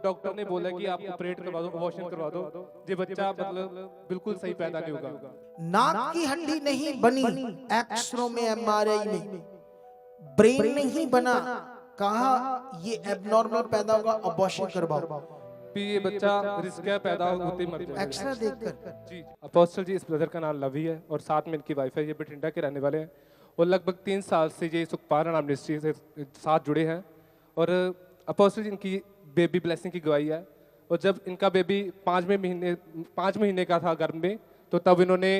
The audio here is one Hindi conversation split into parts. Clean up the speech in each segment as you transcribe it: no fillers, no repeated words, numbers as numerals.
डॉक्टर ने बोला कि आप ऑपरेट करवा दो, अबॉर्शन करवा दो, ये बच्चा मतलब बिल्कुल सही पैदा नहीं होगा। नाक की हड्डी नहीं बनी, एक्सरे में एमआरआई में ब्रेन नहीं बना, कहा ये एबनॉर्मल पैदा होगा, अबॉर्शन करवाओ। फिर ये बच्चा रिस्क है, पैदा होते ही मर जाएगा। एक्सरे देखकर जी अपोस्टल जी, इस ब्रदर का नाम लवी है और साथ में इनकी वाइफ है, ये बठिंडा के रहने वाले हैं और लगभग 3 साल से ये सुखपाल नाम मिनिस्ट्री से साथ जुड़े हैं। और अपोस्टल जी इनकी बेबी ब्लेसिंग की गवाही है। और जब इनका बेबी 5 महीने का था गर्भ में, तो तब इन्होंने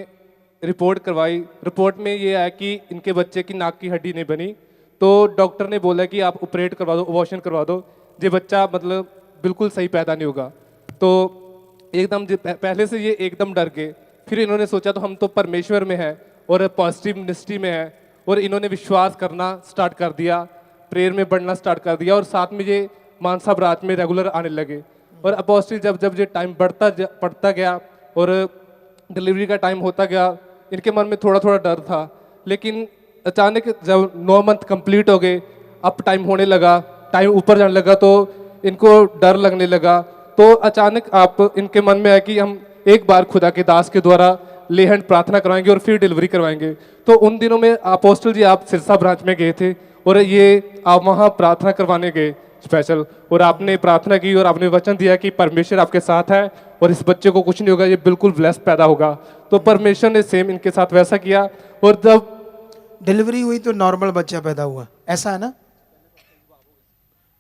रिपोर्ट करवाई। रिपोर्ट में ये आया कि इनके बच्चे की नाक की हड्डी नहीं बनी, तो डॉक्टर ने बोला कि आप ऑपरेट करवा दो, अबॉर्शन करवा दो, ये बच्चा मतलब बिल्कुल सही पैदा नहीं होगा। तो एकदम पहले से ये एकदम डर गए। फिर इन्होंने सोचा तो हम तो परमेश्वर में हैं और पॉजिटिव मिनिस्ट्री में हैं, और इन्होंने विश्वास करना स्टार्ट कर दिया, प्रेयर में बढ़ना स्टार्ट कर दिया और साथ में ये मानसा ब्रांच में रेगुलर आने लगे। और अपोस्टल जब ये टाइम बढ़ता गया और डिलीवरी का टाइम होता गया, इनके मन में थोड़ा थोड़ा डर था। लेकिन अचानक जब 9 मंथ कंप्लीट हो गए, अब टाइम होने लगा, टाइम ऊपर जाने लगा, तो इनको डर लगने लगा। तो अचानक आप इनके मन में आया कि हम एक बार खुदा के दास के द्वारा ले हैंड प्रार्थना करवाएंगे और फिर डिलीवरी करवाएंगे। तो उन दिनों में अपोस्टल जी आप सिरसा ब्रांच में गए थे और ये आप वहाँ प्रार्थना करवाने गए स्पेशल, और आपने प्रार्थना की और आपने वचन दिया कि परमेश्वर आपके साथ है और इस बच्चे को कुछ नहीं होगा, ये बिल्कुल ब्लेस्ड पैदा होगा। तो परमेश्वर ने सेम इनके साथ वैसा किया और जब डिलीवरी हुई तो नॉर्मल बच्चा पैदा हुआ, ऐसा है ना?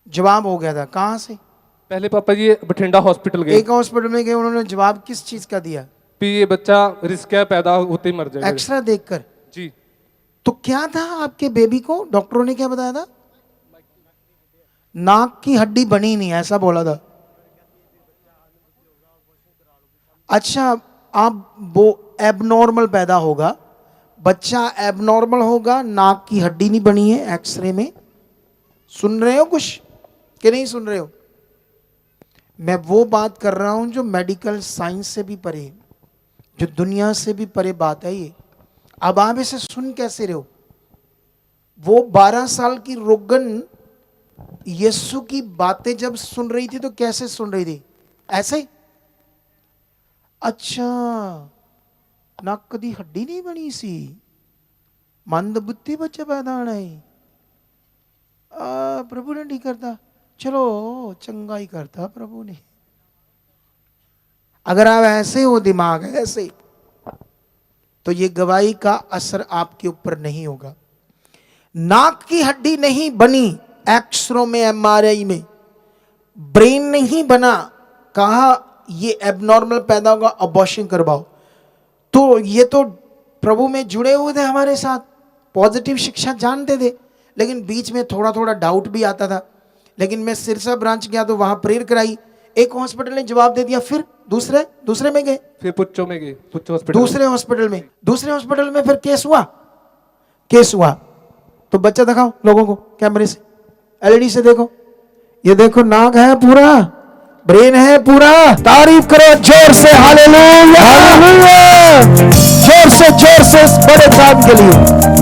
जवाब हो गया था कहां से? पहले पापा जी बठिंडा हॉस्पिटल गए। एक हॉस्पिटल में गए, उन्होंने जवाब किस चीज का दिया? फिर ये बच्चा रिस्क है, पैदा होते ही मर जाएगा। एक्सरे देखकर जी। तो क्या था आपके बेबी को? डॉक्टरों ने क्या बताया था? नाक की हड्डी बनी नहीं, ऐसा बोला था। अच्छा, आप वो एबनॉर्मल पैदा होगा, बच्चा एबनॉर्मल होगा, नाक की हड्डी नहीं बनी है एक्सरे में। सुन रहे हो कुछ कि नहीं सुन रहे हो? मैं वो बात कर रहा हूं जो मेडिकल साइंस से भी परे, जो दुनिया से भी परे बात है ये। अब आप इसे सुन कैसे रहे हो? वो 12 साल की रोगन यीशु की बातें जब सुन रही थी तो कैसे सुन रही थी? ऐसे? अच्छा, नाक कदी हड्डी नहीं बनी सी, मंद बुद्धि बच्चा पैदा होना है, प्रभु ने नहीं करता, चलो चंगा ही करता प्रभु ने। अगर आप ऐसे हो, दिमाग है ऐसे, तो ये गवाही का असर आपके ऊपर नहीं होगा। नाक की हड्डी नहीं बनी, एक्सरे में एमआरआई में ब्रेन नहीं बना, कहा ये एबनॉर्मल पैदा होगा, अबॉर्शन करवाओ। तो ये तो प्रभु में जुड़े हुए थे हमारे साथ, पॉजिटिव शिक्षा जानते थे, लेकिन बीच में थोड़ा थोड़ा डाउट भी आता था। लेकिन मैं सिरसा ब्रांच गया तो वहां प्रेयर कराई, एक हॉस्पिटल ने जवाब दे दिया, फिर दूसरे में गए, फिर पुच्चो में गए, पुच्चो हॉस्पिटल, दूसरे हॉस्पिटल में फिर केस हुआ। तो बच्चा दिखाओ लोगों को कैमरे से, एलईडी से देखो, ये देखो नाक है पूरा, ब्रेन है पूरा। तारीफ करो जोर से, हालेलुया, जोर से इस बड़े काम के लिए।